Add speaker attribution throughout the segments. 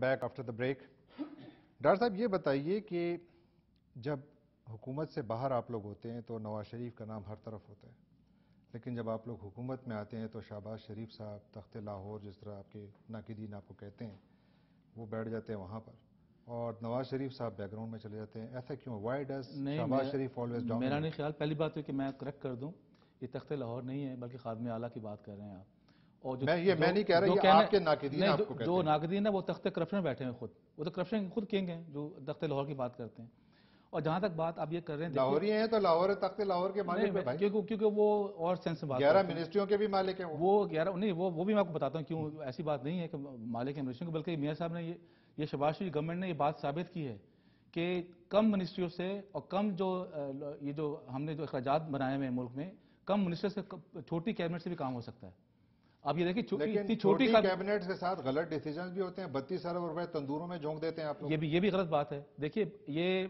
Speaker 1: Back after the break. Doctor صاحب یہ بتائیے کہ جب حکومت سے باہر آپ لوگ ہوتے ہیں تو نواز شریف کا نام ہر طرف ہوتا ہے، لیکن جب آپ لوگ حکومت میں آتے ہیں تو شہباز شریف صاحب تخت لاہور جس طرح آپ کے ناقدین آپ کو کہتے ہیں وہ بیٹھ جاتے ہیں وہاں پر، اور نواز شریف صاحب بیک گراؤنڈ میں چلے جاتے ہیں. ایسا کیوں؟ Why does Shehbaz Sharif always down?
Speaker 2: میرا نہیں خیال. پہلی بات ہے کہ میں کریکٹ کر دوں، یہ تخت لاہور نہیں ہے بلکہ خادم اعلیٰ کی بات کر رہے ہیں آپ. اور
Speaker 1: میں نہیں کہہ رہا، یہ آپ کے ناقدین آپ کو کہتے ہیں.
Speaker 2: جو ناقدین ہیں وہ تخت کرپشن میں بیٹھے ہیں خود، وہ تو کرپشن خود کنگ ہیں جو تخت لاہور کی بات کرتے ہیں. اور جہاں تک بات آپ یہ کر رہے ہیں
Speaker 1: لاہوری ہیں تو لاہور تخت لاہور کے مالک ہیں بھائی،
Speaker 2: کیونکہ وہ اور سینس میں بات
Speaker 1: 11 منسٹریوں کے بھی مالک ہیں
Speaker 2: وہ 11 نہیں، وہ بھی میں آپ کو بتاتا ہوں کیوں. ایسی بات نہیں ہے کہ مالک ہیں منسٹریوں کے، بلکہ میاں صاحب نے یہ شہباز شریف گورنمنٹ نے یہ بات ثابت کی ہے کہ کم منسٹریوں سے اور کم جو ہم نے جو اخراجات بنائے ہوئے ہیں ملک میں، کم منسٹر سے چھوٹی کیبنٹ سے بھی کام ہو سکتا ہے. آپ یہ دیکھیں
Speaker 1: لیکن چھوٹی کیبنٹ کے ساتھ غلط ڈیسیجنز بھی ہوتے ہیں. 32 ارب روپے تندوروں میں جھونک دیتے ہیں آپ لوگ.
Speaker 2: یہ بھی غلط بات ہے. دیکھیے یہ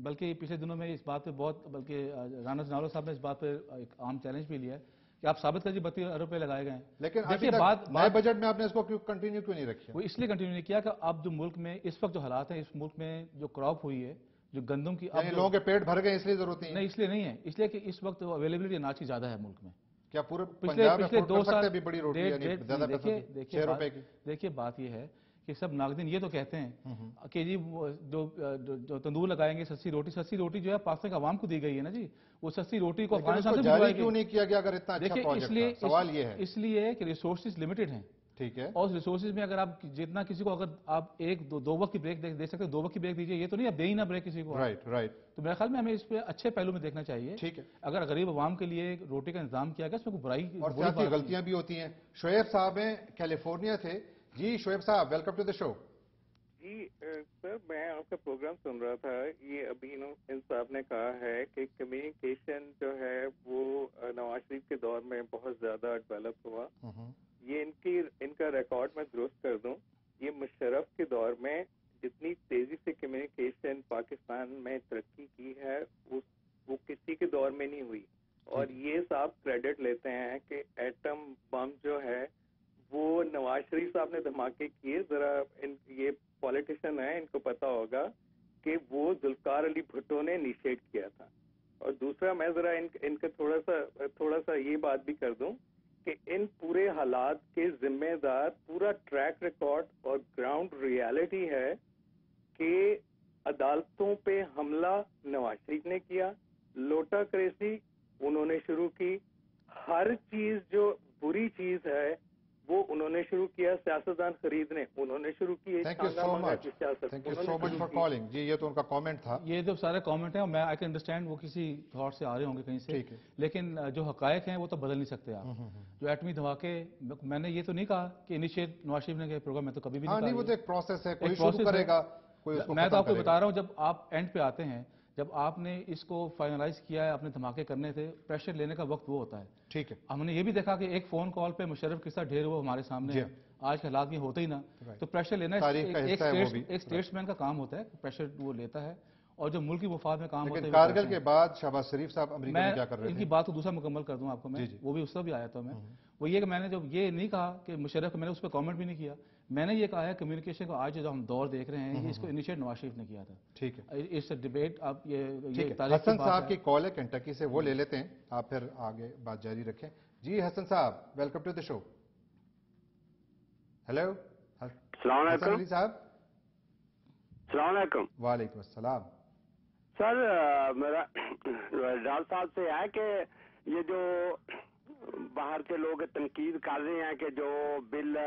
Speaker 2: بلکہ پچھلے دنوں میں اس بات پہ بہت، بلکہ رانا جنالو صاحب نے اس بات پہ ایک عام چیلنج بھی لیا ہے کہ آپ ثابت کریے 32 ارب روپے لگائے گئے ہیں.
Speaker 1: لیکن ابھی تک نئے بجٹ میں آپ نے اس کو کنٹینیو کیوں نہیں رکھا؟
Speaker 2: وہ اس لیے کنٹینیو نہیں کیا کہ اب جو ملک میں اس وقت جو حالات ہیں، اس ملک میں جو کراپ ہوئی ہے، جو گندم کی،
Speaker 1: یعنی لوگوں کے پیٹ بھر گئے اس لیے ضرورت نہیں ہے؟
Speaker 2: نہیں اس لیے نہیں ہے، اس لیے کہ اس وقت اویلیبلٹی اناج کی زیادہ ہے ملک میں.
Speaker 1: کیا پورے پنجاب میں
Speaker 2: پچھلے 2 سال
Speaker 1: بھی بڑی روٹی یعنی زیادہ پیسوں کی 6 روپے کی؟
Speaker 2: دیکھیے بات یہ ہے کہ سب ناقدین یہ تو کہتے ہیں کہ جی جو تندور لگائیں گے سستی روٹی جو ہے پاکستان کے عوام کو دی گئی ہے نا جی، وہ سستی روٹی کو افغانستان سے
Speaker 1: جاری کیوں نہیں کیا گیا اگر اتنا اچھا
Speaker 2: دیکھیے
Speaker 1: پروجیکٹ تھا؟ سوال یہ ہے.
Speaker 2: اس لیے کہ ریسورسز لمیٹڈ ہیں.
Speaker 1: ٹھیک ہے.
Speaker 2: اور ریسورسز میں اگر آپ جتنا کسی کو، اگر آپ ایک دو وقت کی بریک دے سکتے ہیں، 2 وقت کی بریک دیجیے. یہ تو نہیں آپ دے ہی نہ بریک کسی کو.
Speaker 1: رائٹ.
Speaker 2: تو میرے خیال میں ہمیں اس پہ اچھے پہلو میں دیکھنا چاہیے.
Speaker 1: ٹھیک ہے.
Speaker 2: اگر غریب عوام کے لیے روٹی کا انتظام کیا گیا اس میں کوئی برائی
Speaker 1: اور سیاسی غلطیاں بھی ہوتی ہیں. شعیب صاحب ہیں، کیلیفورنیا تھے. جی شعیب صاحب، ویلکم ٹو دا شو.
Speaker 3: جی سر، میں آپ کا پروگرام سن رہا تھا. یہ ابھی ان صاحب نے کہا ہے کہ کمیونیکیشن جو ہے وہ نواز شریف کے دور میں بہت زیادہ ڈیولپ ہوا. یہ ان کا ریکارڈ میں درست کر دوں، یہ مشرف کے دور میں جتنی تیزی سے کمیونیکیشن پاکستان میں ترقی کی ہے وہ کسی کے دور میں نہیں ہوئی. اور یہ صاحب کریڈٹ لیتے ہیں کہ ایٹم بم جو ہے وہ نواز شریف صاحب نے دھماکے کیے. ذرا یہ پولیٹیشین ہے، ان کو پتا ہوگا کہ وہ ذوالفقار علی بھٹو نے انیشیٹ کیا تھا. اور دوسرا میں ذرا ان کا تھوڑا سا یہ بات بھی کر دوں کہ ان پورے حالات کے ذمہ دار پورا ٹریک ریکارڈ اور گراؤنڈ ریالٹی ہے کہ عدالتوں پہ حملہ نواز شریف نے کیا، لوٹا کریسی انہوں نے شروع کی، ہر چیز جو بری چیز ہے وہ انہوں نے شروع کیا. سیاستدان خریدنے انہوں نے شروع کی.
Speaker 1: Thank you so much for calling. جی یہ تو ان کا کامنٹ تھا.
Speaker 2: یہ جو سارے کامنٹ ہیں میں آئی کین انڈرسٹینڈ وہ کسی تھاٹ سے آ رہے ہوں گے کہیں سے، لیکن جو حقائق ہیں وہ تو بدل نہیں سکتے آپ. جو ایٹمی دھماکے، میں نے یہ تو نہیں کہا کہ انیشیٹ نواز شریف نے پروگرام، میں تو کبھی بھی نہیں کہا.
Speaker 1: وہ تو ایک پروسیس ہے، کوئی شروع کرے گا، کوئی اس کو
Speaker 2: میں تو آپ کو بتا رہا ہوں. جب آپ اینڈ پہ آتے ہیں، جب آپ نے اس کو فائنلائز کیا ہے، اپنے دھماکے کرنے تھے، پریشر لینے کا وقت وہ ہوتا ہے.
Speaker 1: ٹھیک ہے.
Speaker 2: ہم نے یہ بھی دیکھا کہ ایک فون کال پہ مشرف کے ساتھ ڈھیر ہوا ہمارے سامنے ہے. آج کے حالات میں ہوتے ہی نا. تو پریشر لینا ایک اسٹیٹسمین کا کام ہوتا ہے، پریشر وہ لیتا ہے. اور جو ملکی مفاد میں کام ہوتا ہے.
Speaker 1: کارگل کے بعد شہباز شریف صاحب امریکہ میں کیا کر رہے
Speaker 2: ہیں؟
Speaker 1: تھے؟
Speaker 2: ان کی بات کو دوسرا مکمل کر دوں آپ کو میں، وہ بھی اس سے بھی آیا تھا میں. وہ یہ کہ میں نے جب یہ نہیں کہا کہ مشرف، میں نے اس پہ کامنٹ بھی نہیں کیا. میں نے یہ کہا ہے کمیونیکیشن کو آج جو ہم دور دیکھ رہے ہیں، اس کو انیشیٹ نواز شریف نے کیا تھا.
Speaker 1: ٹھیک ہے.
Speaker 2: اس ڈیبیٹ آپ یہ
Speaker 1: حسن صاحب کی کال ہے کنٹکی سے، وہ لے لیتے ہیں، آپ پھر آگے بات جاری رکھیں. جی حسن صاحب، welcome to the show. Hello.
Speaker 4: السلام علیکم.
Speaker 1: علی صاحب.
Speaker 4: السلام علیکم.
Speaker 1: وعلیکم السلام.
Speaker 4: سر میرا ڈال صاحب سے ہے کہ یہ جو باہر کے لوگ تنقید کر رہے ہیں کہ جو بل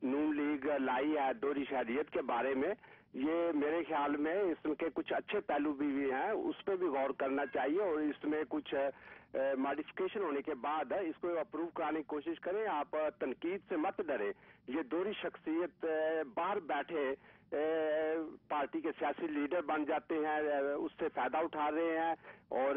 Speaker 4: نون لیگ لائی ہے دوہری شہریت کے بارے میں، یہ میرے خیال میں اس کے کچھ اچھے پہلو بھی ہیں، اس پہ بھی غور کرنا چاہیے. اور اس میں کچھ ماڈیفکیشن ہونے کے بعد اس کو اپروو کرانے کی کوشش کریں. آپ تنقید سے مت ڈریں. یہ دوہری شخصیت باہر بیٹھے پارٹی کے سیاسی لیڈر بن جاتے ہیں، اس سے فائدہ اٹھا رہے ہیں اور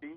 Speaker 5: 3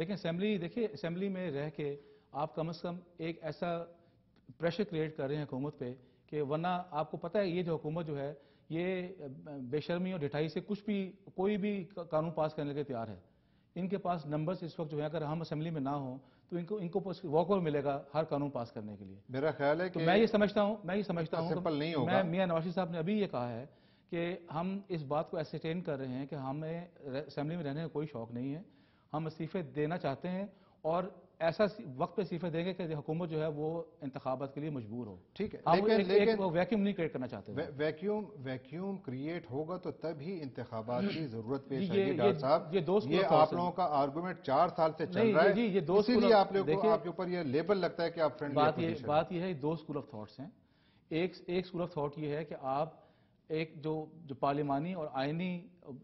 Speaker 2: لیکن اسمبلی دیکھیے اسمبلی میں رہ کے آپ کم از کم ایک ایسا پریشر کریٹ کر رہے ہیں حکومت پہ کہ ورنہ آپ کو پتہ ہے یہ جو حکومت جو ہے یہ بے شرمی اور ڈھٹائی سے کچھ بھی کوئی بھی قانون پاس کرنے کے تیار ہے. ان کے پاس نمبرز اس وقت جو ہے اگر ہم اسمبلی میں نہ ہوں تو ان کو واک اوور ملے گا ہر قانون پاس کرنے کے لیے.
Speaker 1: میرا خیال ہے
Speaker 2: تو
Speaker 1: کہ
Speaker 2: میں یہ سمجھتا ہوں
Speaker 1: سمپل نہیں
Speaker 2: کہ
Speaker 1: ہوگا.
Speaker 2: میاں نواز شریف صاحب نے ابھی یہ کہا ہے کہ ہم اس بات کو ایسرٹین کر رہے ہیں کہ ہمیں اسمبلی میں رہنے کا کوئی شوق نہیں ہے, ہم استعفے دینا چاہتے ہیں اور ایسا وقت پہ استعفے دیں گے کہ حکومت جو ہے وہ انتخابات کے لیے مجبور ہو.
Speaker 1: ٹھیک ہے,
Speaker 2: ہم
Speaker 1: لیکن
Speaker 2: ایک ویکیوم نہیں کریٹ کرنا چاہتے.
Speaker 1: ویکیوم کریٹ ہوگا تو تب ہی انتخابات کی ضرورت پیش
Speaker 2: یہ-
Speaker 1: آئے گی. ڈاکٹر صاحب
Speaker 2: یہ دو
Speaker 1: یہ آپ لوگوں کا آرگومنٹ 4 سال سے چل
Speaker 2: نہیں،
Speaker 1: رہا
Speaker 2: جی،
Speaker 1: ہے,
Speaker 2: یہ دو
Speaker 1: اسی
Speaker 2: اسکول
Speaker 1: لیے
Speaker 2: آف-
Speaker 1: آپ لوگوں کو
Speaker 2: دیکھیے،
Speaker 1: آپ کے اوپر یہ لیبل لگتا ہے کہ آپ فرینڈلی اپوزیشن.
Speaker 2: بات یہ ہے 2 اسکول آف تھاٹس ہیں. ایک اسکول آف تھاٹ یہ ہے کہ آپ ایک جو پارلیمانی اور آئینی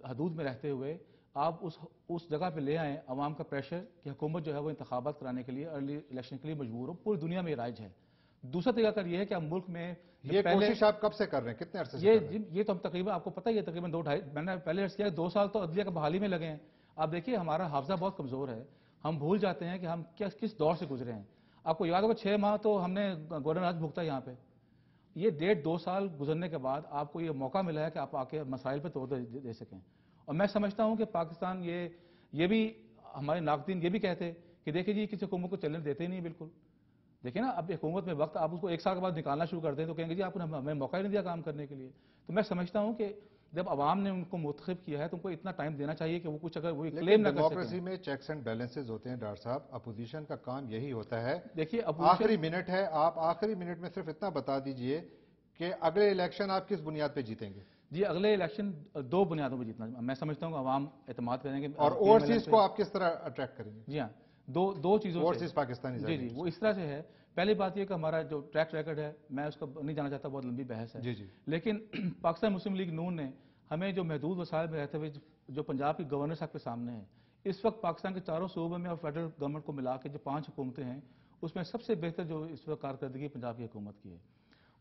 Speaker 2: حدود میں رہتے ہوئے آپ اس جگہ پہ لے آئیں عوام کا پریشر کہ حکومت جو ہے وہ انتخابات کرانے کے لیے ارلی الیکشن کے لیے مجبور ہو. پوری دنیا میں یہ رائج ہے. دوسرا طریقہ کار یہ ہے کہ ہم ملک میں
Speaker 1: یہ کوشش آپ کب سے کر رہے ہیں, کتنے عرصے سے کر رہے ہیں؟
Speaker 2: یہ تو ہم تقریباً آپ کو پتہ ہی ہے تقریباً 2-2.5 میں نے پہلے عرض کیا 2 سال تو عدلیہ کا بحالی میں لگے ہیں. آپ دیکھیے ہمارا حافظہ بہت کمزور ہے, ہم بھول جاتے ہیں کہ ہم کس دور سے گزرے ہیں. آپ کو یاد ہوگا 6 ماہ تو ہم نے گورنر راج بھگتا یہاں پہ. یہ 1.5-2 سال گزرنے کے بعد آپ کو یہ موقع ملا ہے کہ آپ آ کے مسائل پہ توجہ دے سکیں. اور میں سمجھتا ہوں کہ پاکستان یہ بھی ہمارے ناقدین یہ بھی کہتے کہ دیکھیں جی کسی حکومت کو چلنے دیتے ہی نہیں بالکل. دیکھیں نا اب حکومت میں وقت آپ اس کو 1 سال کے بعد نکالنا شروع کر دیں تو کہیں گے جی آپ نے ہمیں موقع ہی نہیں دیا کام کرنے کے لیے. تو میں سمجھتا ہوں کہ جب عوام نے ان کو منتخب کیا ہے تو ان کو اتنا ٹائم دینا چاہیے کہ وہ کچھ اگر وہ کلیم
Speaker 1: لیکن
Speaker 2: نہ کر
Speaker 1: ڈیموکریسی
Speaker 2: سکیں.
Speaker 1: میں چیکس اینڈ بیلنسز ہوتے ہیں ڈاکٹر صاحب, اپوزیشن کا کام یہی ہوتا ہے.
Speaker 2: دیکھیے
Speaker 1: آخری منٹ ہے, آپ آخری منٹ میں صرف اتنا بتا دیجئے کہ اگلے الیکشن آپ کس بنیاد پہ جیتیں گے؟
Speaker 2: جی اگلے الیکشن 2 بنیادوں پہ جیتنا میں سمجھتا ہوں کہ عوام اعتماد کریں گے.
Speaker 1: اور اوورسیز کو آپ کس طرح اٹریکٹ کریں گے؟
Speaker 2: جی ہاں, دو چیزوں سے.
Speaker 1: اوورسیز پاکستانی
Speaker 2: جی وہ اس طرح سے ہے. پہلی بات یہ کہ ہمارا جو ٹریک ریکارڈ ہے میں اس کو نہیں جانا چاہتا, بہت لمبی بحث ہے.
Speaker 1: جی
Speaker 2: لیکن پاکستان مسلم لیگ نون نے ہمیں جو محدود وسائل میں رہتے ہوئے جو پنجاب کی گورنر صاحب کے سامنے ہے, اس وقت پاکستان کے چاروں صوبوں میں اور فیڈرل گورنمنٹ کو ملا کے جو 5 حکومتیں ہیں اس میں سب سے بہتر جو اس وقت کارکردگی پنجاب کی حکومت کی ہے.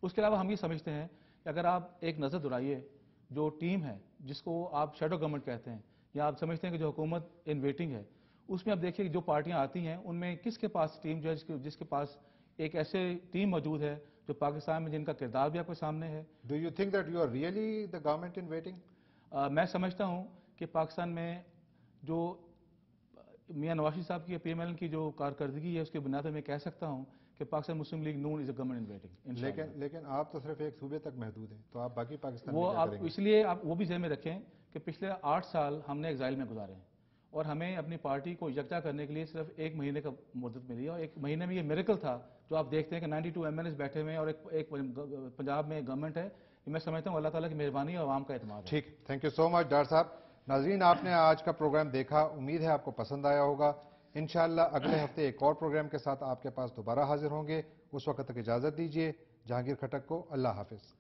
Speaker 2: اس کے علاوہ ہم یہ سمجھتے ہیں کہ اگر آپ ایک نظر دہرائیے جو ٹیم ہے جس کو آپ شیڈو گورنمنٹ کہتے ہیں یا آپ سمجھتے ہیں کہ جو حکومت ان ویٹنگ ہے, اس میں آپ دیکھیے جو پارٹیاں آتی ہیں ان میں کس کے پاس ٹیم جو ہے جس کے پاس ایک ایسے ٹیم موجود ہے جو پاکستان میں جن کا کردار بھی آپ کے سامنے ہے.
Speaker 1: Do you think that you are really the government in waiting?
Speaker 2: میں سمجھتا ہوں کہ پاکستان میں جو میاں نواز شریف صاحب کی پی ایم ایل کی جو کارکردگی ہے اس کے بنیاد پہ میں کہہ سکتا ہوں کہ Pakistan Muslim League Noon is a government in waiting.
Speaker 1: لیکن آپ تو صرف ایک صوبے تک محدود ہیں, تو آپ باقی پاکستان
Speaker 2: وہ
Speaker 1: میں کیا
Speaker 2: آپ
Speaker 1: کریں گے؟
Speaker 2: اس لیے آپ وہ بھی ذہن میں رکھیں کہ پچھلے 8 سال ہم نے ایگزائل میں گزارے ہیں اور ہمیں اپنی پارٹی کو یکجا کرنے کے لیے صرف 1 مہینے کا مدت ملی, اور 1 مہینے میں یہ میریکل تھا جو آپ دیکھتے ہیں کہ 92 ایم ایل ایز بیٹھے ہوئے ہیں اور ایک پنجاب میں گورنمنٹ ہے. میں سمجھتا ہوں اللہ تعالیٰ کی مہربانی اور عوام کا اعتماد ہے.
Speaker 1: ٹھیک, thank you so much doctor صاحب. ناظرین, آپ نے آج کا پروگرام دیکھا, امید ہے آپ کو پسند آیا ہوگا. انشاءاللہ اگلے ہفتے ایک اور پروگرام کے ساتھ آپ کے پاس دوبارہ حاضر ہوں گے. اس وقت تک اجازت دیجیے. جہانگیر کھٹک کو اللہ حافظ.